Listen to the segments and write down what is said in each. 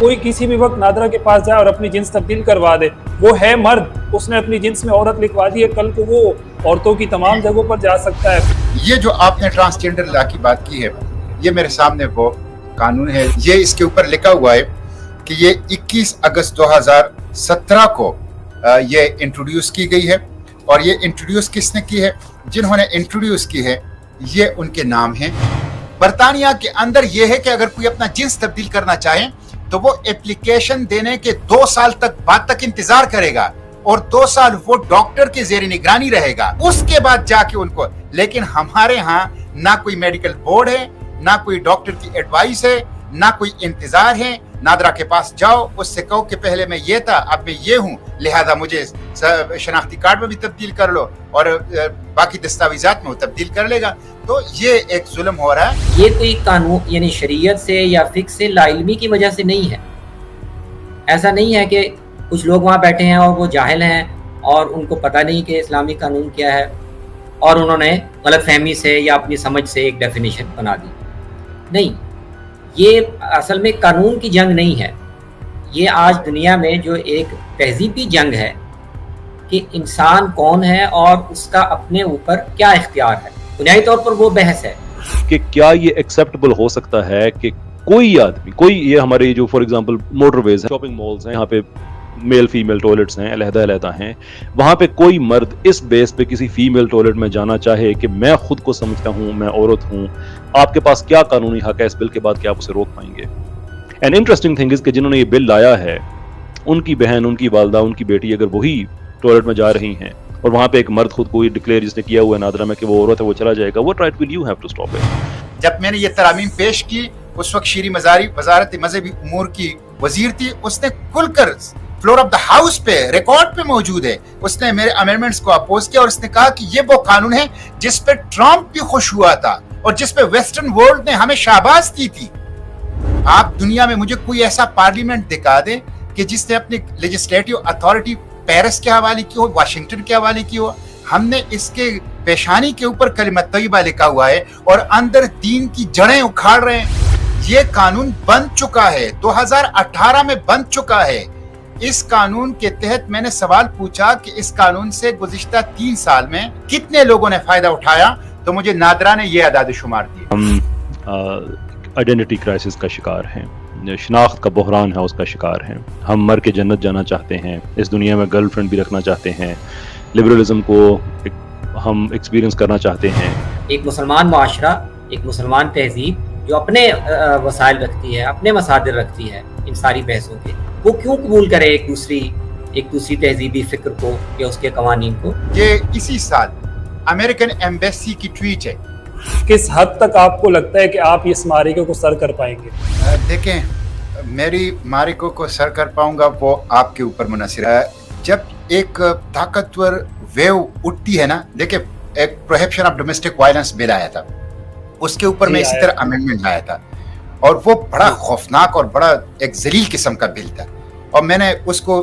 कोई किसी भी वक्त नादरा के पास जाए और अपनी जिन्स तब्दील करवा दे, वो है मर्द, उसने अपनी जिन्स में औरत लिखवा दी है, कल को वो औरतों की तमाम जगहों पर जा सकता है। ये जो आपने ट्रांसजेंडर लॉ की बात की है, ये मेरे सामने वो कानून है, ये इसके ऊपर लिखा हुआ है कि ये 21 अगस्त 2017 को ये इंट्रोड्यूस की गई है। और ये इंट्रोड्यूस किसने की है? जिन्होंने इंट्रोड्यूस की है ये उनके नाम हैं। बरतानिया के अंदर ये है कि अगर कोई अपना जिन्स तब्दील करना चाहे तो वो एप्लीकेशन देने के 2 साल बाद तक इंतजार करेगा और 2 साल वो डॉक्टर के जेर निगरानी रहेगा, उसके बाद जाके उनको। लेकिन हमारे यहाँ ना कोई मेडिकल बोर्ड है, ना कोई डॉक्टर की एडवाइस है, ना कोई इंतजार है। नादरा के पास जाओ, उससे कहो कि पहले मैं ये था, अब मैं ये हूँ, लिहाजा मुझे शनाख्ती कार्ड में भी तब्दील कर लो और बाकी दस्तावेजात में वो तब्दील कर लेगा। तो ये एक जुल्म हो रहा है। ये कोई कानून यानी शरीयत से या फिक्स से लाइल्मी की वजह से नहीं है। ऐसा नहीं है कि कुछ लोग वहाँ बैठे हैं और वो जाहिल हैं और उनको पता नहीं कि इस्लामी कानून क्या है और उन्होंने गलतफहमी से या अपनी समझ से एक डेफिनेशन बना दी। नहीं, ये असल में कानून की जंग नहीं है। ये आज दुनिया में जो एक तहजीबी जंग है कि इंसान कौन है और उसका अपने ऊपर क्या इख्तियार है। बुनियादी तौर पर वो बहस है कि क्या ये एक्सेप्टेबल हो सकता है कि कोई आदमी, कोई ये हमारे जो फॉर एग्जांपल मोटरवेज हैं, शॉपिंग मॉल्स हैं, यहाँ पे मेल फीमेल टॉयलेट्स हैं, अलहदा हैं, वहाँ पे कोई मर्द इस बेस पे किसी फीमेल टॉयलेट में जाना चाहे कि मैं खुद को समझता हूँ, मैं औरत हूँ, आपके पास क्या कानूनी हक है इस बिल के बाद कि आप उसे रोक पाएंगे? एंड इंटरेस्टिंग थिंग इज कि जिन्होंने ये बिल लाया है उनकी बहन, उनकी वालदा, उनकी बेटी अगर वही टॉयलेट में जा रही हैं और वहाँ पे एक मर्द खुद को डिक्लेयर जिसने किया हुआ है नादरा में कि वो औरत है, वो चला जाएगा, what right will you have to stop it? जब मैंने ये तरामीम पेश की उस वक्त शीरी मजारी वजारत मजहबी उमूर की वजीर थी, उसने खुलकर फ्लोर ऑफ द हाउस पे रिकॉर्ड पे मौजूद है, उसने मेरे अमेंडमेंट्स को अपोज किया और उसने कहा कि ये वो कानून है जिस पे ट्रम्प भी खुश हुआ था और जिस पे वेस्टर्न वर्ल्ड ने हमें शाबाश दी थी। आप दुनिया में मुझे कोई ऐसा पार्लियामेंट दिखा दे कि जिसने अपनी लेजिस्लेटिव अथॉरिटी पेरिस के हवाले की हो, वाशिंगटन के हवाले की हो। हमने इसके पेशानी के ऊपर कलिमत तय्यबा लिखा हुआ है और अंदर दीन की जड़ें उखाड़ रहे हैं। ये कानून बन चुका है, 2018 में बन चुका है। इस कानून के तहत मैंने सवाल पूछा कि इस कानून से गुज़िश्ता 3 साल में कितने लोगों ने फायदा उठाया, तो मुझे नादरा ने ये अदाद शुमार दिए। हम आइडेंटिटी क्राइसिस का शिकार हैं, शनाख्त का बहरान है उसका शिकार हैं। हम मर के जन्नत जाना चाहते हैं, इस दुनिया में गर्लफ्रेंड भी रखना चाहते हैं, लिबरलिज्म को हम एक्सपीरियंस करना चाहते हैं। एक मुसलमान माशरा, एक मुसलमान तहजीब जो अपने वसाइल रखती है, अपने मसादिर रखती है इन सारी बहसों के, वो क्यों कबूल करे एक दूसरी तहजीबी फिक्र को या उसके कवानीन को? ये इसी साल अमेरिकन एम्बेसी की ट्वीट है। किस हद तक आपको लगता है कि आप इस मारिको को सर कर पाएंगे? देखें, मेरी मारिको को सर कर पाऊंगा वो आपके ऊपर मुनहसर है। जब एक ताकतवर वेव उठती है ना, देखिए एक prohibition of domestic violence bill आया था, उसके ऊपर मैं इसी तरह अमेंडमेंट लाया था और वो बड़ा खौफनाक और बड़ा एक जलील किस्म का बिल था और मैंने उसको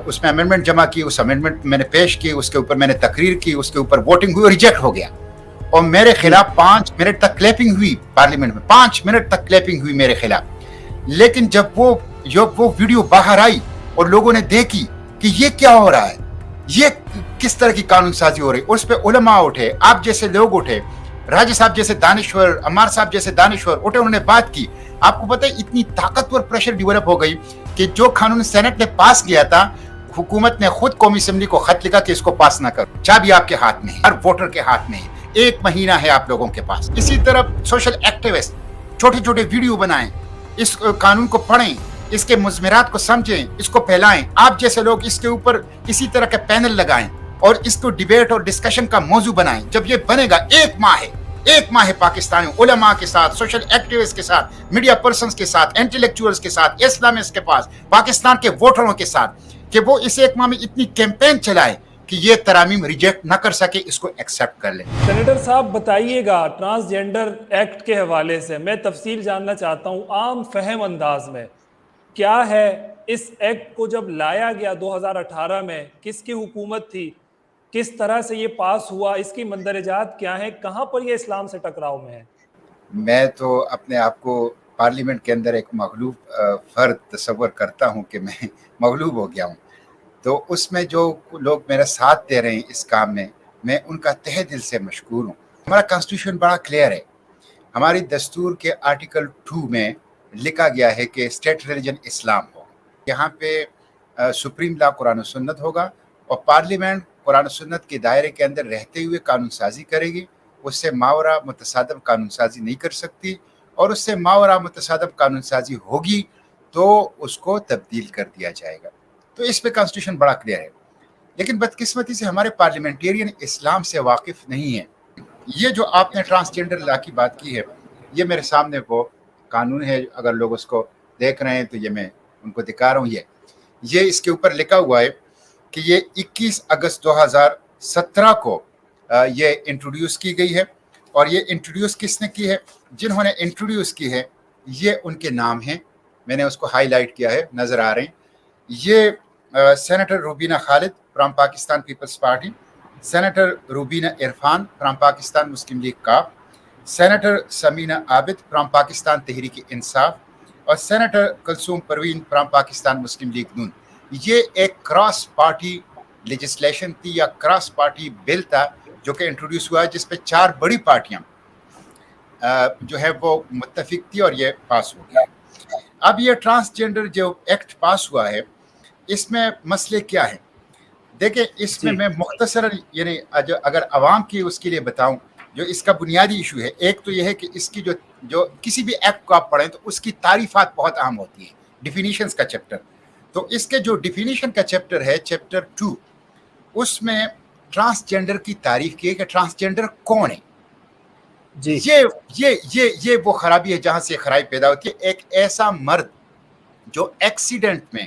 उसमें अमेंडमेंट जमा की, उस अमेंडमेंट मैंने पेश की, उसके ऊपर मैंने तकरीर की, उसके ऊपर वोटिंग हुई और रिजेक्ट हो गया और मेरे खिलाफ 5 मिनट तक क्लैपिंग हुई पार्लियामेंट में, 5 मिनट तक क्लैपिंग हुई मेरे खिलाफ। लेकिन जब वो वीडियो बाहर आई और लोगों ने देखी कि ये क्या हो रहा है, ये किस तरह की कानून साजी हो रही, उस पर उलमा उठे, आप जैसे लोग उठे, राजा साहब जैसे दानिश्वर, अम्मार साहब जैसे दानिश्वर उठे, उन्होंने बात की। आपको पता है इतनी ताकतवर प्रेशर डेवलप हो गई कि जो कानून सेनेट ने पास किया था, हुकूमत ने खुद कौमी असेंबली को खत लिखा कि इसको पास ना करो। चाबी आपके हाथ में है, हर वोटर के हाथ में है, 1 महीना है आप लोगों के पास। इसी तरह सोशल एक्टिविस्ट छोटे छोटे वीडियो बनाएं, इस कानून को पढ़ें, इसके मुज़मिरात को समझें, इसको फैलाएं। आप जैसे लोग इसके ऊपर इसी तरह के पैनल लगाएं और इसको डिबेट और डिस्कशन का मौजू बनाएं। जब ये बनेगा, 1 माह है पाकिस्तानी उलमा के साथ, सोशल एक्टिविस्ट के साथ, मीडिया पर्सन्स के साथ, इंटेलेक्चुअल्स के साथ, इस्लामिस्ट के पास, पाकिस्तान के वोटरों के साथ, कि वो इस 1 माह में इतनी कैंपेन चलाए कि ये तरामीम रिजेक्ट ना कर सके, इसको एक्सेप्ट कर ले। सेनेटर साहब बताइएगा, ट्रांसजेंडर एक्ट के हवाले से मैं तफसील जानना चाहता हूँ आम फहम अंदाज में, क्या है इस एक्ट को जब लाया गया 2018 में, किसकी हुकूमत थी, किस तरह से ये पास हुआ, इसकी मंदरजात क्या है, कहाँ पर ये इस्लाम से टकराव में है? मैं तो अपने आप को पार्लियामेंट के अंदर एक मगलूब फ़र्द तस्वर करता हूँ कि मैं मगलूब हो गया हूँ, तो उसमें जो लोग मेरा साथ दे रहे हैं इस काम में, मैं उनका तहे दिल से मशकूर हूँ। हमारा कॉन्स्टिट्यूशन बड़ा क्लियर है। हमारी दस्तूर के आर्टिकल 2 में लिखा गया है कि स्टेट रिलीजन इस्लाम हो। यहाँ पे सुप्रीम लॉ कुरान और सुन्नत होगा और पार्लियामेंट कुरान और सुन्नत के दायरे के अंदर रहते हुए कानून साजी करेगी। उससे मावरा मुतसादब कानून साजी नहीं कर सकती, और उससे मावरा मुतसादब कानून साजी होगी तो उसको तब्दील कर दिया जाएगा। तो इस पे कॉन्स्टिट्यूशन बड़ा क्लियर है। लेकिन बदकिस्मती से हमारे पार्लियामेंटेरियन इस्लाम से वाकिफ नहीं है। ये जो आपने ट्रांसजेंडर लॉ की बात की है, ये मेरे सामने वो कानून है, अगर लोग उसको देख रहे हैं तो ये मैं उनको दिखा रहा हूँ। ये इसके ऊपर लिखा हुआ है कि ये 21 अगस्त 2017 को ये इंट्रोड्यूस की गई है। और ये इंट्रोड्यूस किसने की है? जिन्होंने इंट्रोड्यूस की है ये उनके नाम हैं, मैंने उसको हाईलाइट किया है, नज़र आ रहे हैं। ये senator Rubina Khalid from Pakistan Peoples Party, senator Rubina Irfan from Pakistan Muslim League काफ, सेनेटर समीना आबिद फ्राम पाकिस्तान तहरीक इंसाफ, और सेनेटर कलसूम परवीन फ्राम पाकिस्तान मुस्लिम लीग नून। ये एक क्रॉस पार्टी लेजिस्लेशन थी या क्रॉस पार्टी बिल था जो कि इंट्रोड्यूस हुआ है, जिस पे 4 बड़ी पार्टियां जो है वो मुत्तफिक थी और ये पास हो गया। अब ये ट्रांसजेंडर जो एक्ट पास हुआ है, इसमें मसले क्या है? देखिए, इसमें मैं मुख्तसरन यानी अगर आवाम की उसके लिए बताऊं, जो इसका बुनियादी इशू है, एक तो यह है कि इसकी जो किसी भी एक्ट को आप पढ़ें तो उसकी तारीफात बहुत अहम होती है, डिफिनीशंस का चैप्टर। तो इसके जो डिफिनीशन का चैप्टर है, चैप्टर 2, उसमें ट्रांसजेंडर की तारीफ की है कि ट्रांसजेंडर कौन है। जी। ये वो खराबी है जहां से खराबी पैदा होती है। एक ऐसा मर्द जो एक्सीडेंट में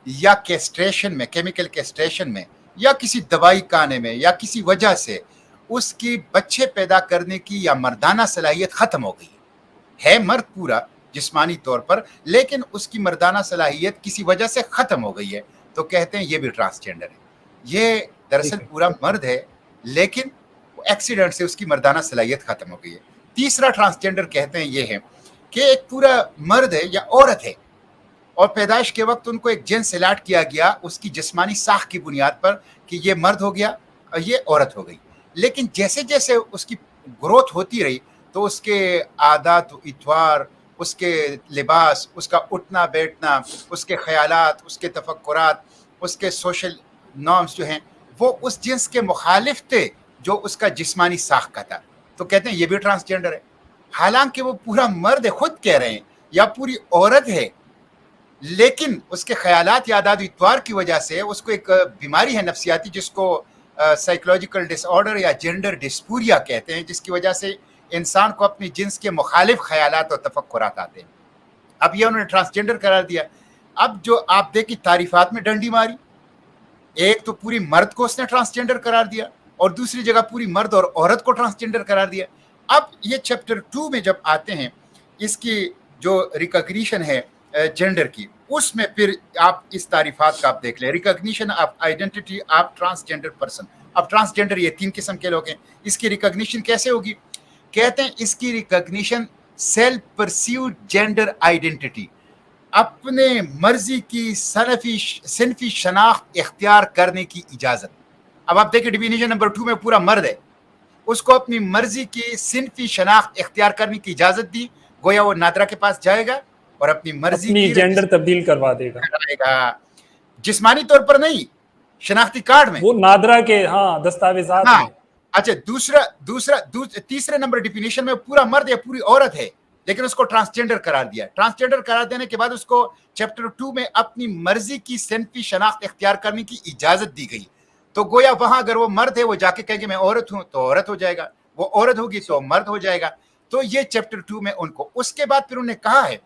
या कैस्ट्रेशन में, केमिकल कैस्ट्रेशन में, या किसी दवाई खाने में, या किसी वजह से उसकी बच्चे पैदा करने की या मर्दाना सलाहियत खत्म हो गई है मर्द पूरा जिस्मानी तौर पर, लेकिन उसकी मर्दाना सलाहियत किसी वजह से खत्म हो गई है, तो कहते हैं ये भी ट्रांसजेंडर है। ये दरअसल पूरा मर्द है लेकिन एक्सीडेंट से उसकी मर्दाना सलाहियत खत्म हो गई है। तीसरा ट्रांसजेंडर कहते हैं ये है कि एक पूरा मर्द है या औरत है और पैदाइश के वक्त उनको एक जिन्स अलॉट किया गया उसकी जिस्मानी साख की बुनियाद पर कि ये मर्द हो गया और ये औरत हो गई, लेकिन जैसे जैसे उसकी ग्रोथ होती रही तो उसके आदत इतवार, उसके लिबास, उसका उठना बैठना, उसके ख्यालात, उसके तफक्कुरात, उसके सोशल नॉर्म्स जो हैं वो उस जिन्स के मुखालिफ थे जो उसका जिस्मानी साख का था, तो कहते हैं ये भी ट्रांसजेंडर है। हालांकि वो पूरा मर्द है, खुद कह रहे हैं, या पूरी औरत है, लेकिन उसके ख्यालात या आदत इतवार की वजह से उसको एक बीमारी है नफ्सियाती जिसको साइकोलॉजिकल डिसऑर्डर या जेंडर डिस्पूरिया कहते हैं, जिसकी वजह से इंसान को अपनी जिन्स के मुखालिफ ख्यालात और तफक्कुरात आते हैं। अब ये उन्होंने ट्रांसजेंडर करार दिया। अब जो आप देखिए तारीफात में डंडी मारी, एक तो पूरी मर्द को उसने ट्रांसजेंडर करार दिया और दूसरी जगह पूरी मर्द और औरत को ट्रांसजेंडर करार दिया। अब ये चैप्टर 2 में जब आते हैं, इसकी जो रिकॉग्निशन है जेंडर की, उसमें फिर आप इस तारीफात का आप देख लें, recognition of identity of transgender person. अब ट्रांसजेंडर ये 3 किस्म के लोग हैं, इसकी रिकॉग्निशन कैसे होगी? कहते हैं इसकी recognition self perceived gender identity, अपने मर्जी की सिनफी शनाख्त इख्तियार करने की इजाजत। अब आप देखिए डिफिनीशन नंबर 2 में पूरा मर्द है, उसको अपनी मर्जी की सिनफी शनाख्त इख्तियार करने की इजाजत दी, गोया वो नादरा के पास जाएगा और अपनी मर्जी की जेंडर तब्दील करवा देगा, जिस्मानी तौर पर नहीं, शनाख्ती कार्ड में, वो नादरा के दस्तावेजात में। अच्छा, तीसरे नंबर डिफिनीशन में पूरा मर्द या पूरी औरत है लेकिन उसको ट्रांसजेंडर करार दिया। ट्रांसजेंडर करार देने के बाद उसको चैप्टर 2 में अपनी मर्जी की सिनफी शनाख्त इख्तियार करने की इजाजत दी गई, तो गोया वहां अगर वो मर्द है वो जाके कहेंगे मैं औरत हूं तो औरत हो जाएगा, वो औरत होगी तो मर्द हो जाएगा। तो ये चैप्टर 2 में उनको, उसके बाद फिर उन्होंने कहा है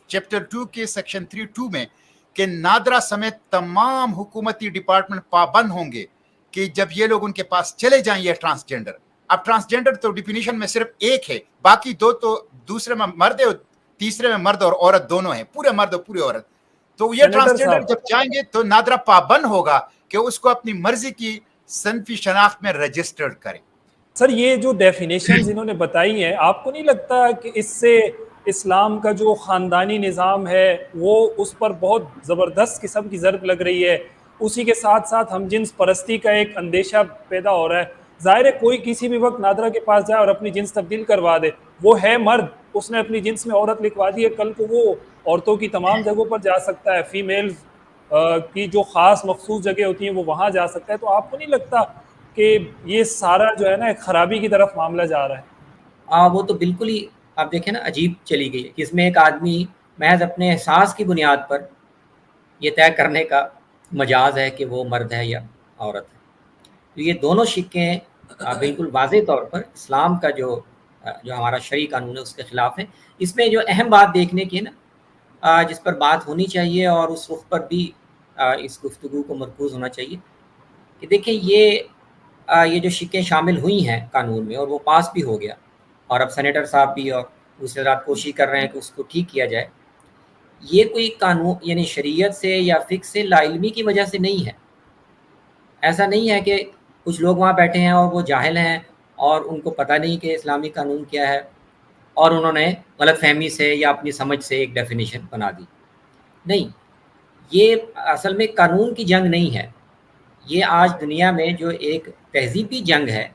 चैप्टर 2 के सेक्शन 3(2) में कि नादरा समेत तमाम हुकूमती डिपार्टमेंट पाबंद होंगे कि जब ये लोग उनके पास चले जाएं ये ट्रांसजेंडर। अब ट्रांसजेंडर तो डिफिनीशन में सिर्फ एक है, बाकी 2 तो दूसरे में मर्द है और तीसरे में मर्द और औरत दोनों हैं, पूरे मर्द और पूरी औरत। तो ये ट्रांसजेंडर जब जाएंगे तो नादरा पाबंद होगा कि उसको अपनी मर्जी की सनफी शनाख्त में रजिस्टर्ड करें। सर, ये जो डेफिनेशंस इन्होंने बताई हैं, आपको नहीं लगता कि इससे اسلام کا جو خاندانی نظام ہے وہ اس پر بہت زبردست قسم کی ضرب لگ رہی ہے. اسی کے ساتھ ساتھ ہم جنس پرستی کا ایک اندیشہ پیدا ہو رہا ہے. ظاہر ہے کوئی کسی بھی وقت نادرہ کے پاس جائے اور اپنی جنس تبدیل کروا دے, وہ ہے مرد, اس نے اپنی جنس میں عورت لکھوا دی ہے, کل کو وہ عورتوں کی تمام جگہوں پر جا سکتا ہے, فیمیل کی جو خاص مخصوص جگہ ہوتی ہیں وہ وہاں جا سکتا ہے. تو آپ کو نہیں لگتا کہ یہ سارا جو ہے نا ایک خرابی کی طرف معاملہ جا رہا ہے؟ وہ تو بالکل ہی آپ دیکھیں نا عجیب چلی گئی کہ اس میں ایک آدمی محض اپنے احساس کی بنیاد پر یہ طے کرنے کا مجاز ہے کہ وہ مرد ہے یا عورت ہے. تو یہ دونوں شقیں بالکل واضح طور پر اسلام کا جو ہمارا شرعی قانون ہے اس کے خلاف ہے. اس میں جو اہم بات دیکھنے کی ہے نا, جس پر بات ہونی چاہیے اور اس رخ پر بھی اس گفتگو کو مرکوز ہونا چاہیے کہ دیکھیں یہ جو شقیں شامل ہوئی ہیں قانون میں اور وہ پاس بھی ہو گیا, اور اب سینیٹر صاحب بھی اور دوسرے رات کوشش کر رہے ہیں کہ اس کو ٹھیک کیا جائے. یہ کوئی قانون یعنی شریعت سے یا فقہ سے لا علمی کی وجہ سے نہیں ہے. ایسا نہیں ہے کہ کچھ لوگ وہاں بیٹھے ہیں اور وہ جاہل ہیں اور ان کو پتہ نہیں کہ اسلامی قانون کیا ہے اور انہوں نے غلط فہمی سے یا اپنی سمجھ سے ایک ڈیفینیشن بنا دی. نہیں, یہ اصل میں قانون کی جنگ نہیں ہے. یہ آج دنیا میں جو ایک تہذیبی جنگ ہے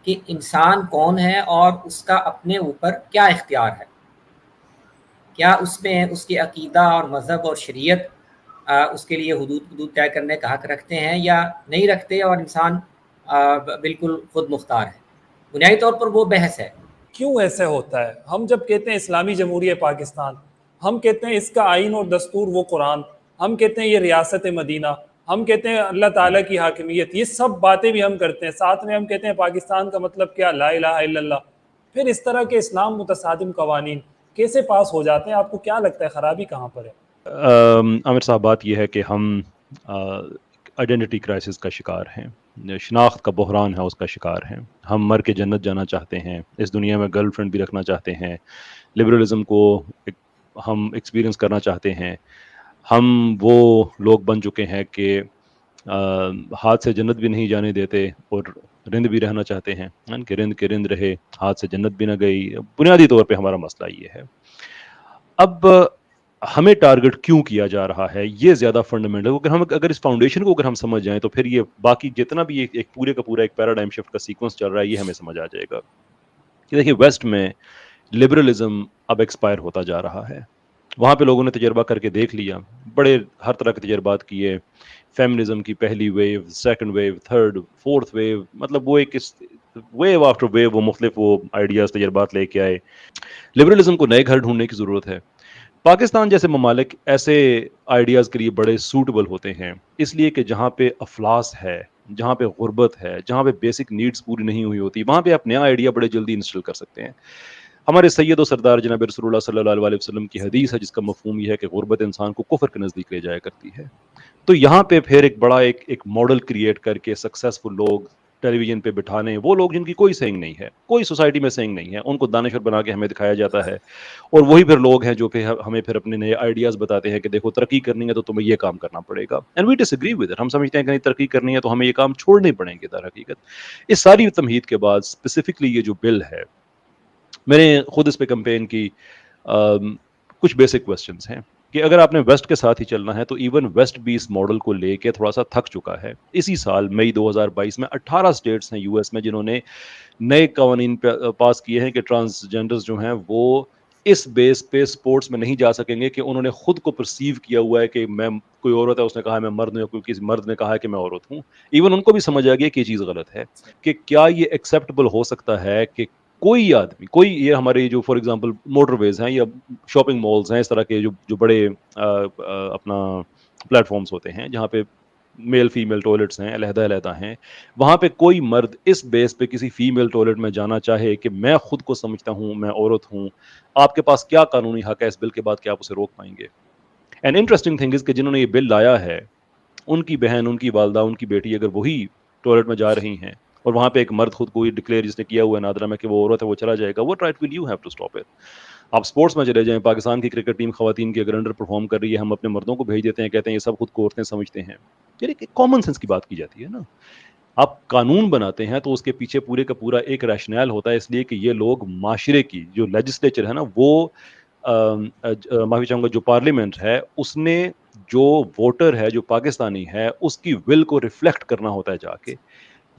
کہ انسان کون ہے اور اس کا اپنے اوپر کیا اختیار ہے, کیا اس میں اس کے عقیدہ اور مذہب اور شریعت اس کے لیے حدود طے کرنے کا حق رکھتے ہیں یا نہیں رکھتے, اور انسان بالکل خود مختار ہے. بنیادی طور پر وہ بحث ہے. کیوں ایسا ہوتا ہے؟ ہم جب کہتے ہیں اسلامی جمہوریہ پاکستان, ہم کہتے ہیں اس کا آئین اور دستور وہ قرآن, ہم کہتے ہیں یہ ریاست مدینہ, ہم کہتے ہیں اللہ تعالیٰ کی حاکمیت, یہ سب باتیں بھی ہم کرتے ہیں. ساتھ میں ہم کہتے ہیں پاکستان کا مطلب کیا, لا الہ الا اللہ. پھر اس طرح کے اسلام متصادم قوانین کیسے پاس ہو جاتے ہیں؟ آپ کو کیا لگتا ہے خرابی کہاں پر ہے؟ عامر صاحب, بات یہ ہے کہ ہم آئیڈینٹی کرائسس کا شکار ہیں, شناخت کا بحران ہے اس کا شکار ہیں. ہم مر کے جنت جانا چاہتے ہیں, اس دنیا میں گرل فرینڈ بھی رکھنا چاہتے ہیں, لبرلزم کو ہم ایکسپیرینس کرنا چاہتے ہیں. ہم وہ لوگ بن چکے ہیں کہ ہاتھ سے جنت بھی نہیں جانے دیتے اور رند بھی رہنا چاہتے ہیں, کہ رند کے رند رہے, ہاتھ سے جنت بھی نہ گئی. بنیادی طور پہ ہمارا مسئلہ یہ ہے. اب ہمیں ٹارگٹ کیوں کیا جا رہا ہے یہ زیادہ فنڈامنٹل, کیونکہ ہم اگر اس فاؤنڈیشن کو اگر ہم سمجھ جائیں تو پھر یہ باقی جتنا بھی ایک پورے کا پورا ایک پیراڈائم شفٹ کا سیکوینس چل رہا ہے یہ ہمیں سمجھ آ جائے گا. کہ دیکھیے ویسٹ میں لبرلزم اب ایکسپائر ہوتا جا رہا ہے. وہاں پہ لوگوں نے تجربہ کر کے دیکھ لیا, بڑے ہر طرح کے تجربات کیے, فیمنزم کی پہلی wave, second wave, third, fourth wave, مطلب وہ ایک ویو آفٹر ویو وہ مختلف وہ آئیڈیاز تجربات لے کے آئے. لبرلزم کو نئے گھر ڈھونڈنے کی ضرورت ہے. پاکستان جیسے ممالک ایسے آئیڈیاز کے لیے بڑے سوٹیبل ہوتے ہیں, اس لیے کہ جہاں پہ افلاس ہے, جہاں پہ غربت ہے, جہاں پہ بیسک نیڈز پوری نہیں ہوئی ہوتی, وہاں پہ آپ نیا آئیڈیا بڑے جلدی انسٹال کر سکتے ہیں. ہمارے سید و سردار جناب رسول اللہ صلی اللہ علیہ وسلم کی حدیث ہے جس کا مفہوم یہ ہے کہ غربت انسان کو کفر کے نزدیک لے جایا کرتی ہے. تو یہاں پہ پھر ایک بڑا ایک ماڈل کریٹ کر کے سکسیسفل لوگ ٹیلی ویژن پہ بٹھانے, وہ لوگ جن کی کوئی سینگ نہیں ہے, کوئی سوسائٹی میں سینگ نہیں ہے, ان کو دانشور بنا کے ہمیں دکھایا جاتا ہے. اور وہی پھر لوگ ہیں جو پھر ہمیں پھر اپنے نئے آئیڈیاز بتاتے ہیں کہ دیکھو ترقی کرنی ہے تو تمہیں یہ کام کرنا پڑے گا. And we disagree with it. ہم سمجھتے ہیں کہ نہیں ترقی کرنی ہے تو ہمیں یہ کام چھوڑنے پڑیں گے. در حقیقت اس ساری تمہید کے بعد اسپیسیفکلی یہ جو بل ہے, میں نے خود اس پہ کمپین کی. کچھ بیسک کوسچنز ہیں کہ اگر آپ نے ویسٹ کے ساتھ ہی چلنا ہے تو ایون ویسٹ بھی اس ماڈل کو لے کے تھوڑا سا تھک چکا ہے. اسی سال مئی 2022 میں 18 اسٹیٹس ہیں یو ایس میں جنہوں نے نئے قوانین پاس کیے ہیں کہ ٹرانسجینڈرز جو ہیں وہ اس بیس پہ سپورٹس میں نہیں جا سکیں گے کہ انہوں نے خود کو پرسیو کیا ہوا ہے کہ میں کوئی عورت ہے, اس نے کہا ہے میں مرد ہوں, یا کوئی کسی مرد نے کہا ہے کہ میں عورت ہوں. ایون ان کو بھی سمجھ آ گیا کہ یہ چیز غلط ہے. کہ کیا یہ ایکسیپٹیبل ہو سکتا ہے کہ کوئی آدمی, کوئی یہ ہمارے جو فار ایگزامپل موٹر ویز ہیں یا شاپنگ مالز ہیں, اس طرح کے جو بڑے اپنا پلیٹ فارمز ہوتے ہیں جہاں پہ میل فیمیل ٹوائلٹس ہیں, علیحدہ علیحدہ ہیں, وہاں پہ کوئی مرد اس بیس پہ کسی فیمیل ٹوائلٹ میں جانا چاہے کہ میں خود کو سمجھتا ہوں میں عورت ہوں, آپ کے پاس کیا قانونی حق ہے اس بل کے بعد کہ آپ اسے روک پائیں گے؟ اینڈ انٹرسٹنگ تھنگ از کہ جنہوں نے یہ بل لایا ہے ان کی بہن, ان کی والدہ, ان کی بیٹی اگر وہی ٹوائلٹ میں جا رہی ہیں اور وہاں پہ ایک مرد خود کو ڈکلیئر جس نے کیا ہوا ہے نادرہ میں کہ وہ عورت ہے وہ چلا جائے گا, وہ right will you have to stop it. آپ سپورٹس میں چلے جائیں, پاکستان کی کرکٹ ٹیم خواتین کی اگر انڈر پرفارم کر رہی ہے, ہم اپنے مردوں کو بھیج دیتے ہیں, کہتے ہیں یہ سب خود کو عورتیں سمجھتے ہیں. یعنی کہ کامن سینس کی بات کی جاتی ہے نا. آپ قانون بناتے ہیں تو اس کے پیچھے پورے کا پورا ایک ریشنل ہوتا ہے، اس لیے کہ یہ لوگ معاشرے کی جو لیجسلیچر ہے نا، وہ معافی چاہوں گا جو پارلیمنٹ ہے، اس نے جو ووٹر ہے جو پاکستانی ہے اس کی ول کو ریفلیکٹ کرنا ہوتا ہے جا کے،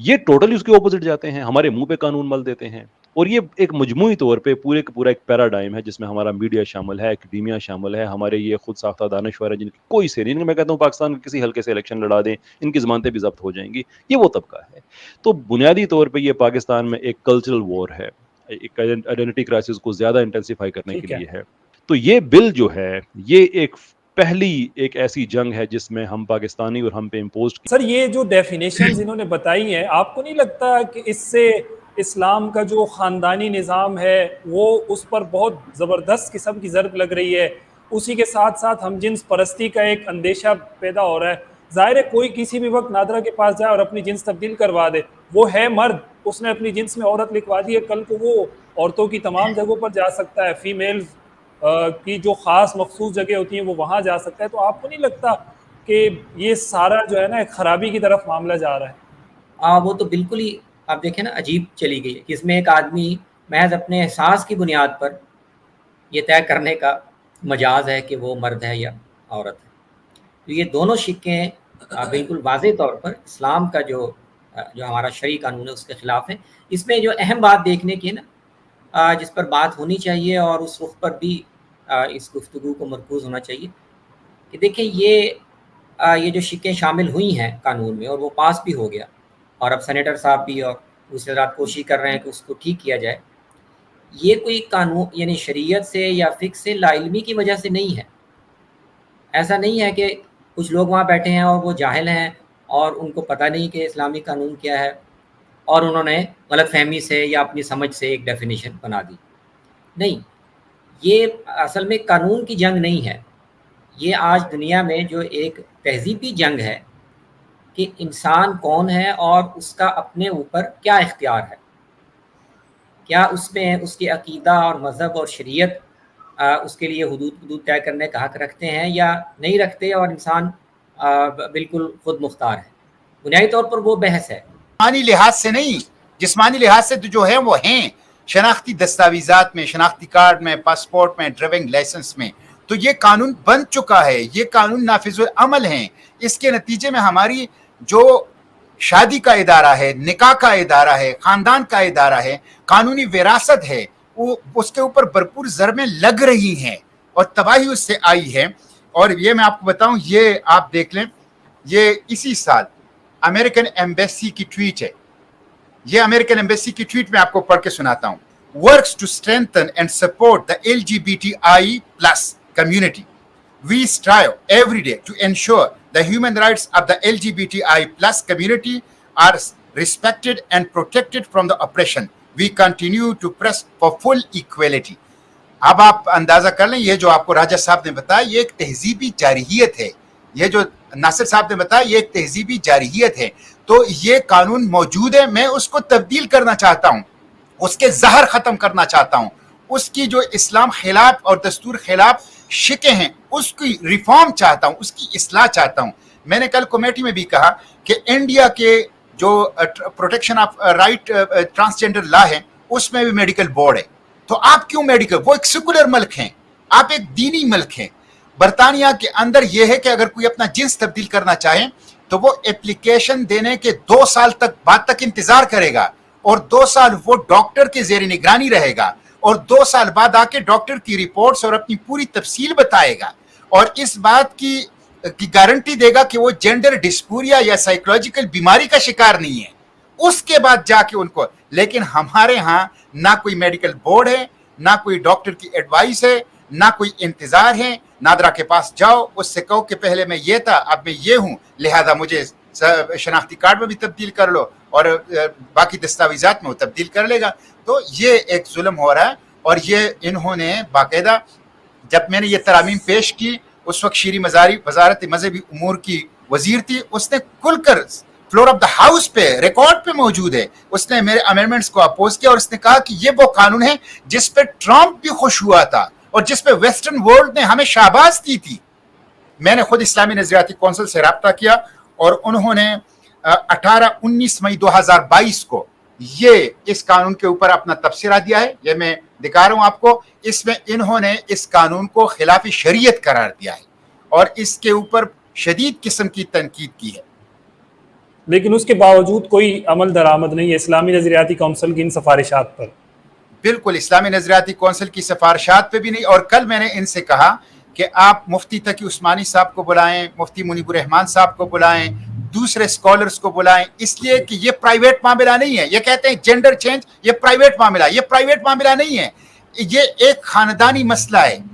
یہ ٹوٹلی اس کے اپوزٹ جاتے ہیں، ہمارے منہ پہ قانون مل دیتے ہیں. اور یہ ایک مجموعی طور پہ پورے کا پورا ایک پیراڈائم ہے جس میں ہمارا میڈیا شامل ہے، اکیڈیمیا شامل ہے، ہمارے یہ خود ساختہ دانشور ہیں جن کی کوئی سے نہیں. میں کہتا ہوں پاکستان کے کسی حلقے سے الیکشن لڑا دیں، ان کی ضمانتیں بھی ضبط ہو جائیں گی. یہ وہ طبقہ ہے. تو بنیادی طور پہ یہ پاکستان میں ایک کلچرل وار ہے، ایک آئیڈینٹی کرائسس کو زیادہ انٹینسیفائی کرنے کے لیے ہے. تو یہ بل جو ہے یہ ایک پہلی ایک ایسی جنگ ہے جس میں ہم پاکستانی اور ہم پہ امپوز. سر یہ جو ڈیفینیشنز انہوں نے بتائی ہیں، آپ کو نہیں لگتا کہ اس سے اسلام کا جو خاندانی نظام ہے وہ اس پر بہت زبردست قسم کی ضرب لگ رہی ہے؟ اسی کے ساتھ ساتھ ہم جنس پرستی کا ایک اندیشہ پیدا ہو رہا ہے. ظاہر ہے کوئی کسی بھی وقت نادرہ کے پاس جائے اور اپنی جنس تبدیل کروا دے، وہ ہے مرد، اس نے اپنی جنس میں عورت لکھوا دی ہے، کل کو وہ عورتوں کی تمام جگہوں پر جا سکتا ہے، فیمیل کی جو خاص مخصوص جگہ ہوتی ہیں وہ وہاں جا سکتا ہے. تو آپ کو نہیں لگتا کہ یہ سارا جو ہے نا ایک خرابی کی طرف معاملہ جا رہا ہے؟ وہ تو بالکل ہی آپ دیکھیں نا عجیب چلی گئی کہ اس میں ایک آدمی محض اپنے احساس کی بنیاد پر یہ طے کرنے کا مجاز ہے کہ وہ مرد ہے یا عورت ہے. تو یہ دونوں شقیں بالکل واضح طور پر اسلام کا جو ہمارا شرعی قانون ہے اس کے خلاف ہے. اس میں جو اہم بات دیکھنے کی ہے نا، جس پر بات ہونی چاہیے اور اس رخ پر بھی اس گفتگو کو مرکوز ہونا چاہیے کہ دیکھیں یہ جو شقیں شامل ہوئی ہیں قانون میں اور وہ پاس بھی ہو گیا، اور اب سینیٹر صاحب بھی اور دوسرے رات کوشش کر رہے ہیں کہ اس کو ٹھیک کیا جائے. یہ کوئی قانون یعنی شریعت سے یا فقہ سے لا علمی کی وجہ سے نہیں ہے. ایسا نہیں ہے کہ کچھ لوگ وہاں بیٹھے ہیں اور وہ جاہل ہیں اور ان کو پتہ نہیں کہ اسلامی قانون کیا ہے اور انہوں نے غلط فہمی سے یا اپنی سمجھ سے ایک ڈیفینیشن بنا دی. نہیں، یہ اصل میں قانون کی جنگ نہیں ہے. یہ آج دنیا میں جو ایک تہذیبی جنگ ہے کہ انسان کون ہے اور اس کا اپنے اوپر کیا اختیار ہے، کیا اس میں اس کے عقیدہ اور مذہب اور شریعت اس کے لیے حدود طے کرنے کا حق رکھتے ہیں یا نہیں رکھتے، اور انسان بالکل خود مختار ہے. بنیادی طور پر وہ بحث ہے. جسمانی لحاظ سے نہیں، جسمانی لحاظ سے تو جو ہے وہ ہیں شناختی دستاویزات میں، شناختی کارڈ میں، پاسپورٹ میں، ڈرائیونگ لائسنس میں. تو یہ قانون بن چکا ہے، یہ قانون نافذ العمل ہیں. اس کے نتیجے میں ہماری جو شادی کا ادارہ ہے، نکاح کا ادارہ ہے، خاندان کا ادارہ ہے، قانونی وراثت ہے، وہ اس کے اوپر بھرپور ضربیں لگ رہی ہیں اور تباہی اس سے آئی ہے. اور یہ میں آپ کو بتاؤں، یہ آپ دیکھ لیں، یہ اسی سال امریکن ایمبیسی کی ٹویٹ ہے. یہ امریکن ایمبیسی کی ٹویٹ میں آپ کو پڑھ کے سناتا ہوں. Works to strengthen and support the LGBTI plus community. We strive every day to ensure the human rights of the LGBTI plus community are respected and protected from the oppression. We continue to press for full equality. اب آپ اندازہ کر لیں، یہ جو آپ کو راجہ صاحب نے بتایا یہ ایک تہذیبی جارحیت ہے. یہ جو ناصر صاحب نے بتایا یہ ایک تہذیبی جارحیت ہے. تو یہ قانون موجود ہے، میں اس کو تبدیل کرنا چاہتا ہوں، اس کے زہر ختم کرنا چاہتا ہوں، اس کی جو اسلام خلاف اور دستور خلاف شقیں ہیں اس کی ریفارم چاہتا ہوں، اس کی اصلاح چاہتا ہوں. میں نے کل کمیٹی میں بھی کہا کہ انڈیا کے جو پروٹیکشن آف رائٹ ٹرانسجینڈر لا ہے اس میں بھی میڈیکل بورڈ ہے. تو آپ کیوں میڈیکل؟ وہ ایک سیکولر ملک ہیں، آپ ایک دینی ملک ہیں. برطانیہ کے اندر یہ ہے کہ اگر کوئی اپنا جنس تبدیل کرنا چاہے تو وہ اپلیکیشن دینے کے 2 سال تک بعد تک انتظار کرے گا، اور 2 سال وہ ڈاکٹر کے زیر نگرانی رہے گا، اور 2 سال بعد آ کے ڈاکٹر کی رپورٹس اور اپنی پوری تفصیل بتائے گا اور اس بات کی گارنٹی دے گا کہ وہ جینڈر ڈسپوریا یا سائیکولوجیکل بیماری کا شکار نہیں ہے. اس کے بعد جا کے ان کو. لیکن ہمارے ہاں نہ کوئی میڈیکل بورڈ ہے، نہ کوئی ڈاکٹر کی ایڈوائس ہے، نہ کوئی انتظار ہے. نادرا کے پاس جاؤ، اس سے کہو کہ پہلے میں یہ تھا اب میں یہ ہوں، لہذا مجھے شناختی کارڈ میں بھی تبدیل کر لو اور باقی دستاویزات میں وہ تبدیل کر لے گا. تو یہ ایک ظلم ہو رہا ہے. اور یہ انہوں نے باقاعدہ، جب میں نے یہ ترامیم پیش کی اس وقت شیری مزاری وزارت مذہبی امور کی وزیر تھی، اس نے کھل کر فلور آف دا ہاؤس پہ ریکارڈ پہ موجود ہے، اس نے میرے امینڈمنٹس کو اپوز کیا اور اس نے کہا کہ یہ وہ قانون ہے جس پہ ٹرمپ بھی خوش ہوا تھا اور جس پہ ویسٹرن ورلڈ نے ہمیں شاباش دی تھی. میں نے خود اسلامی نظریاتی کونسل سے رابطہ کیا اور انہوں نے 18-19 मई 2022 को ये इस कानून के ऊपर अपना तबसरा दिया है। ये मैं दिखा रहा हूं आपको। इसमें इन्होंने इस कानून को खिलाफ शरीयत करार दिया है और इसके ऊपर शदीद किस्म की तनकीद की है, लेकिन उसके बावजूद कोई अमल दरामद नहीं है इस्लामी नजरियाती कौंसिल की इन सिफारिशात पर। बिल्कुल, इस्लामी नजरियाती कौंसिल की सिफारिशात पे भी नहीं। और कल मैंने इनसे कहा कि आप मुफ्ती तकी उस्मानी साहब को बुलाएं, मुफ्ती मुनीबुर रहमान साहब को बुलाएं, दूसरे स्कॉलर्स को बुलाएं, इसलिए कि ये प्राइवेट मामला नहीं है। ये कहते हैं जेंडर चेंज ये प्राइवेट मामला, ये प्राइवेट मामला नहीं है, ये एक खानदानी मसला है।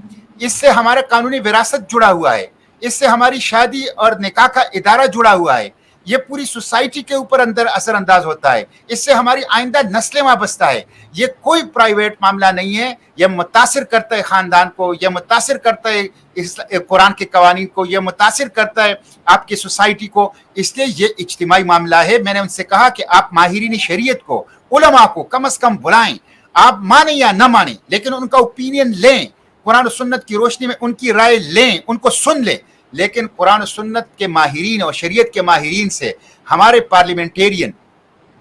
इससे हमारा कानूनी विरासत जुड़ा हुआ है, इससे हमारी शादी और निकाह का इदारा जुड़ा हुआ है, ये पूरी सोसाइटी के ऊपर अंदर असर अंदाज होता है, इससे हमारी आइंदा नस्लें वाबस्ता है। ये कोई प्राइवेट मामला नहीं है, ये मुतासिर करता है खानदान को, ये मुतासिर करता है इस कुरान के कवानीन को, ये मुतासिर करता है आपकी सोसाइटी को, इसलिए ये इज्तिमाई मामला है। मैंने उनसे कहा कि आप माहिरीन शरीयत को, उलमा को कम से कम बुलाएं, आप माने या न माने लेकिन उनका ओपिनियन लें, कुरान और सुन्नत की रोशनी में उनकी राय लें, उनको सुन लें। लेकिन कुरान और सुन्नत के माहिरीन और शरीयत के माहिरीन से हमारे पार्लियामेंटेरियन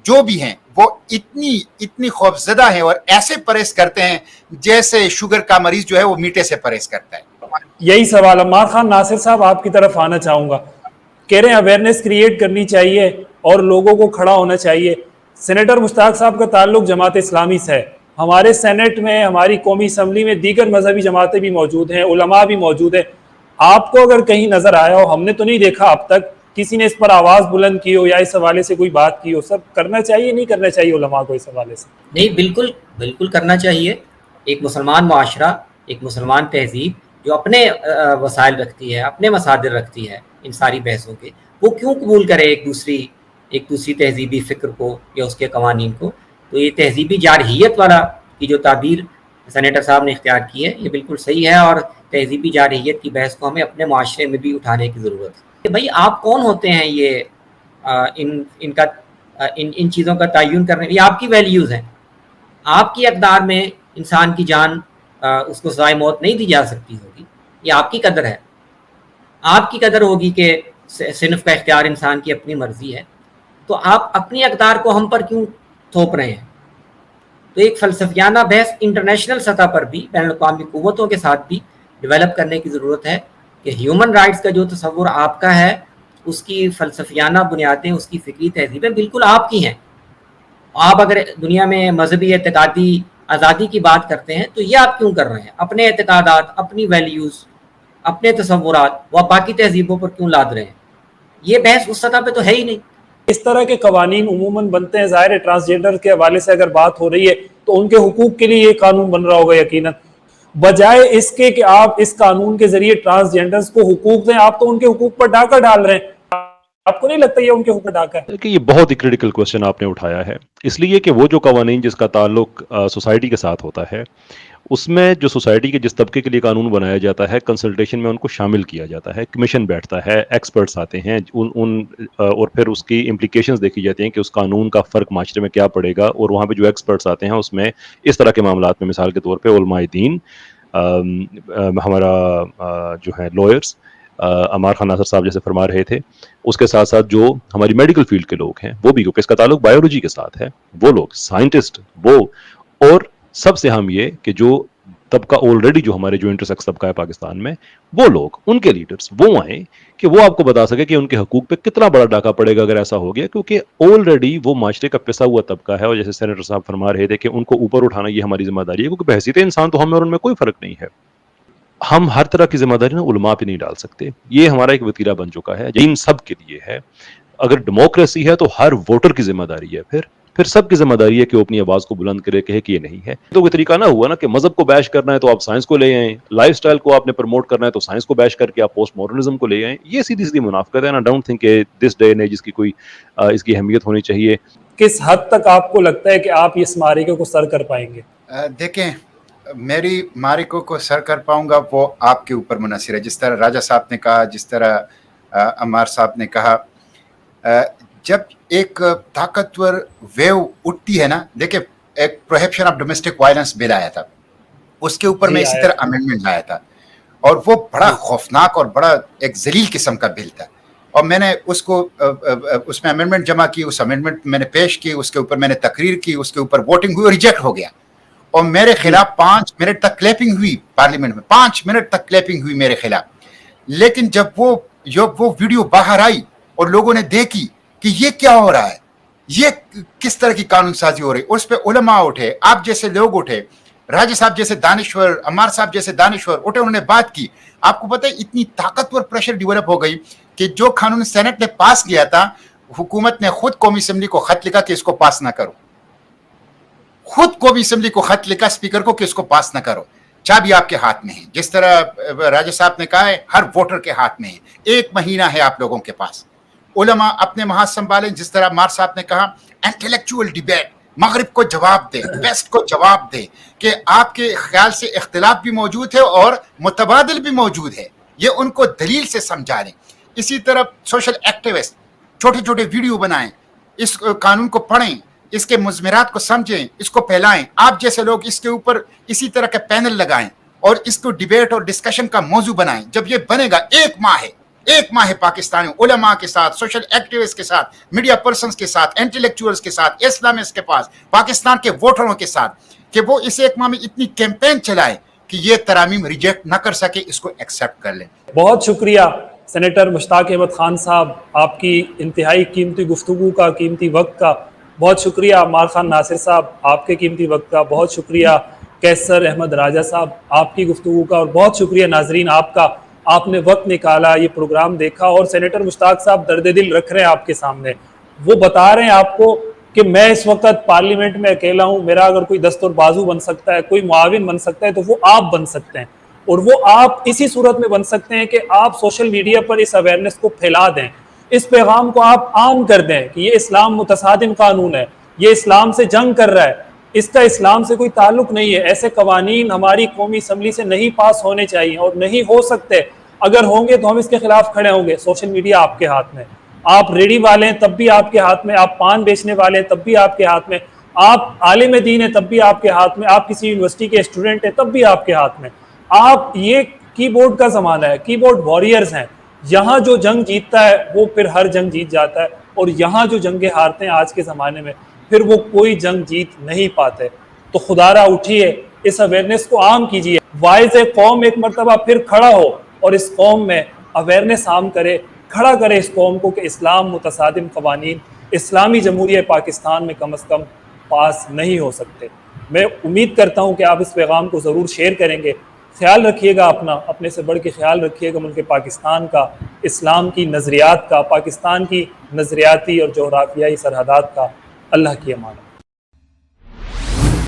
जो भी हैं वो इतनी खौफजदा हैं और ऐसे परहेज करते हैं जैसे शुगर का मरीज जो है वो मीठे से परहेज करता है। यही सवाल अम्मार खान नासिर साहब आपकी तरफ आना चाहूँगा। कह रहे हैं अवेयरनेस क्रिएट करनी चाहिए और लोगों को खड़ा होना चाहिए। सेनेटर मुश्ताक साहब का ताल्लुक जमात इस्लामी से है। हमारे सेनेट में, हमारी कौमी असम्बली में दीगर मजहबी जमातें भी मौजूद हैं, उलमा भी मौजूद हैं। आपको अगर कहीं नजर आया हो, हमने तो नहीं देखा अब तक किसी ने इस पर आवाज बुलंद की हो या इस हवाले से कोई बात की हो, सब करना चाहिए नहीं करना चाहिए उलमा को इस हवाले से? नहीं, बिल्कुल बिल्कुल करना चाहिए। एक मुसलमान माशरा, एक मुसलमान तहजीब जो अपने वसाइल रखती है, अपने मसादिर रखती है इन सारी बहसों के, वो क्यों कबूल करे एक दूसरी तहजीबी फ़िक्र को या उसके कवानीन को? तो ये तहजीबी जारहियत वाला की जो ताबीर सेनेटर साहब ने इख्तियार की है ये बिल्कुल सही है और तहजीबी जारहियत की बहस को हमें अपने माशरे में भी उठाने की ज़रूरत है। भाई आप कौन होते हैं ये इन चीज़ों का तयन करने? ये आपकी वैल्यूज़ हैं, आपकी अक़दार में इंसान की जान उसको सज़ाए मौत नहीं दी जा सकती होगी, ये आपकी कदर है। आपकी कदर होगी कि सिनफ का इख्तियार इंसान की अपनी मर्ज़ी है, तो आप अपनी अक़दार को हम पर क्यों थोप रहे हैं? तो एक फ़लसफ़ियाना बहस इंटरनेशनल सतह पर भी, बैनुल-अक़वामी क़ुव्वतों के साथ भी डेवलप करने की ज़रूरत है कि ह्यूमन राइट्स का जो तसव्वुर आपका है उसकी फ़लसफ़ियाना बुनियादें, उसकी फ़िक्री तहज़ीबें बिल्कुल आपकी हैं। आप अगर दुनिया में मजहबी एतकादी आज़ादी की बात करते हैं तो ये आप क्यों कर रहे हैं? अपने एतकादात, अपनी वैल्यूज़, अपने तसव्वुरात वो बाकी तहज़ीबों पर क्यों लाद रहे हैं? ये बहस उस सतह पे तो है ही नहीं। इस तरह के कवानीन उमूमन बनते हैं। ज़ाहिर है ट्रांसजेंडर के हवाले से अगर बात हो रही है तो उनके हुकूक के लिए ये कानून बन रहा होगा यकीनन, बजाय इसके कि आप इस कानून के जरिए ट्रांसजेंडर्स को हुकूक दें, आप तो उनके हुकूक पर डाका डाल रहे हैं। आपको नहीं लगता ये उनके हुकूक डाका है? कि ये बहुत ही क्रिटिकल क्वेश्चन आपने उठाया है, इसलिए कि वो जो कवानीन जिसका ताल्लुक सोसाइटी के साथ होता है उसमें जो सोसाइटी के जिस तबके के लिए कानून बनाया जाता है कंसल्टेशन में उनको शामिल किया जाता है, कमीशन बैठता है, एक्सपर्ट्स आते हैं और फिर उसकी इम्प्लीकेशंस देखी जाती हैं कि उस कानून का फ़र्क माशरे में क्या पड़ेगा। और वहाँ पे जो एक्सपर्ट्स आते हैं उसमें इस तरह के मामलात में मिसाल के तौर पे उलमाए दीन, हमारा जो है लॉयर्स, अमार खान नासिर साहब जैसे फरमा रहे थे, उसके साथ साथ जो हमारी मेडिकल फील्ड के लोग हैं वो भी, क्योंकि इसका ताल्लुक बायोलॉजी के साथ है, वो लोग साइंटिस्ट वो, और सबसे हम ये कि जो तबका ऑलरेडी जो हमारे जो इंटरसेक्स तबका है पाकिस्तान में, वो लोग, उनके लीडर्स वो आए कि वो आपको बता सके कि उनके हकूक पे कितना बड़ा डाका पड़ेगा अगर ऐसा हो गया, क्योंकि ऑलरेडी वो माशरे का पिसा हुआ तबका है। और जैसे सेनेटर साहब फरमा रहे थे कि उनको ऊपर उठाना ये हमारी जिम्मेदारी है, क्योंकि बहसीत इंसान तो हमें और उनमें कोई फर्क नहीं है। हम हर तरह की जिम्मेदारी ना उलमा पे नहीं डाल सकते, ये हमारा एक वतीरा बन चुका है, इन सब के लिए है। अगर डेमोक्रेसी है तो हर वोटर की जिम्मेदारी है, फिर सबकी जिम्मेदारी है कि वो अपनी आवाज को बुलंद करे, कहे कि ये नहीं है। तो कोई तरीका ना हुआ ना कि मजहब को बैश करना है तो आप साइंस को ले आए, लाइफस्टाइल को आपने प्रमोट करना है तो साइंस को बैश करके आप पोस्ट मॉडर्निज्म को ले आए। ये सीधी सीधी मुनाफिकत है ना। Don't think this day and age इसकी कोई इसकी अहमियत होनी चाहिए। किस हद तक आपको लगता है कि आप इस मारिके को सर कर पाएंगे? देखें, मेरी मारिको को सर कर पाऊंगा वो आपके ऊपर मुनहसर है। जिस तरह राजा साहब ने कहा, जिस तरह अम्मार साहब ने कहा, जब एक ताकतवर वेव उठती है ना, देखिए एक prohibition of domestic violence bill आया था, उसके ऊपर मैं इसी तरह अमेंडमेंट लाया था और वो बड़ा खौफनाक और बड़ा एक जलील किस्म का बिल था। اور میں نے اس کو اس میں امینڈمنٹ جمع کی, اس امینڈمنٹ میں نے پیش کی, اس کے اوپر میں نے تقریر کی, اس کے اوپر ووٹنگ ہوئی اور ریجیکٹ ہو گیا. اور میرے خلاف 5 منٹ تک کلیپنگ ہوئی پارلیمنٹ میں, 5 منٹ تک کلیپنگ ہوئی میرے خلاف. لیکن جب وہ ویڈیو باہر آئی اور لوگوں نے دیکھی کہ یہ کیا ہو رہا ہے, یہ کس طرح کی قانون سازی ہو رہی, اس پہ علماء اٹھے, آپ جیسے لوگ اٹھے, راجہ صاحب جیسے دانشور, عمار صاحب جیسے دانشور اٹھے, انہوں نے بات کی. آپ کو پتہ ہے اتنی طاقتور پریشر ڈیولپ ہو گئی کہ جو قانون سینٹ نے پاس کیا تھا, حکومت نے خود قومی اسمبلی کو خط لکھا کہ اس کو پاس نہ کرو, خود قومی اسمبلی کو خط لکھا اسپیکر کو کہ اس کو پاس نہ کرو. چابی آپ کے ہاتھ میں ہے, جس طرح راجہ صاحب نے کہا ہے ہر ووٹر کے ہاتھ میں ہے, 1 مہینہ ہے آپ لوگوں کے پاس. علماء اپنے محاذ سنبھالیں, جس طرح عمار صاحب نے کہا انٹلیکچوئل ڈیبیٹ, مغرب کو جواب دے, ویسٹ کو جواب دے کہ آپ کے خیال سے اختلاف بھی موجود ہے اور متبادل بھی موجود ہے, یہ ان کو دلیل سے سمجھا لیں. اسی طرح سوشل ایکٹیوسٹ چھوٹے چھوٹے ویڈیو بنائیں, اس قانون کو پڑھیں, اس کے مضمرات کو سمجھیں, اس کو پھیلائیں. آپ جیسے لوگ اس کے اوپر اسی طرح کے پینل لگائیں اور اس کو ڈیبیٹ اور ڈسکشن کا موضوع بنائیں. جب یہ بنے گا, 1 ماہ ہے پاکستانی علماء کے ساتھ, سوشل ایکٹیوسٹ کے ساتھ, میڈیا پرسنز کے ساتھ, انٹلیکچوئلز کے ساتھ, اسلامسٹ کے پاس, پاکستان کے ووٹروں کے ساتھ, کہ وہ اس 1 ماہ میں اتنی کیمپین چلائیں کہ یہ ترامیم ریجیکٹ نہ کر سکے, اس کو ایکسیپٹ کر لیں. بہت شکریہ سینیٹر مشتاق احمد خان صاحب, آپ کی انتہائی قیمتی گفتگو کا, قیمتی وقت کا. بہت شکریہ عمار خان ناصر صاحب, آپ کے قیمتی وقت کا. بہت شکریہ کیسر احمد راجہ صاحب, آپ کی گفتگو کا. اور بہت شکریہ ناظرین آپ کا, آپ نے وقت نکالا, یہ پروگرام دیکھا. اور سینیٹر مشتاق صاحب درد دل رکھ رہے ہیں آپ کے سامنے, وہ بتا رہے ہیں آپ کو کہ میں اس وقت پارلیمنٹ میں اکیلا ہوں, میرا اگر کوئی دست اور بازو بن سکتا ہے, کوئی معاون بن سکتا ہے, تو وہ آپ بن سکتے ہیں. اور وہ آپ اسی صورت میں بن سکتے ہیں کہ آپ سوشل میڈیا پر اس اویئرنیس کو پھیلا دیں, اس پیغام کو آپ عام کر دیں کہ یہ اسلام متصادم قانون ہے, یہ اسلام سے جنگ کر رہا ہے, اس کا اسلام سے کوئی تعلق نہیں ہے. ایسے قوانین ہماری قومی اسمبلی سے نہیں پاس ہونے چاہیے اور نہیں ہو سکتے. اگر ہوں گے تو ہم اس کے خلاف کھڑے ہوں گے. سوشل میڈیا آپ کے ہاتھ میں, آپ ریڑھی والے ہیں تب بھی آپ کے ہاتھ میں, آپ پان بیچنے والے ہیں تب بھی آپ کے ہاتھ میں, آپ عالم دین ہیں تب بھی آپ کے ہاتھ میں, آپ کسی یونیورسٹی کے اسٹوڈنٹ ہیں تب بھی آپ کے ہاتھ میں. آپ, یہ کی بورڈ کا زمانہ ہے, کی بورڈ واریئرز ہیں. یہاں جو جنگ جیتتا ہے وہ پھر ہر جنگ جیت جاتا ہے, اور یہاں جو جنگیں ہارتے ہیں آج کے زمانے میں, پھر وہ کوئی جنگ جیت نہیں پاتے. تو خدارا اٹھیے, اس اویئرنیس کو عام کیجیے. وائز قوم ایک مرتبہ پھر کھڑا ہو اور اس قوم میں اویئرنیس عام کرے, کھڑا کرے اس قوم کو کہ اسلام متصادم قوانین اسلامی جمہوریہ پاکستان میں کم از کم پاس نہیں ہو سکتے. میں امید کرتا ہوں کہ آپ اس پیغام کو ضرور شیئر کریں گے. خیال رکھیے گا اپنا, اپنے سے بڑھ کے خیال رکھیے گا ملک پاکستان کا, اسلام کی نظریات کا, پاکستان کی نظریاتی اور جغرافیائی سرحدات کا. اللہ کی امان.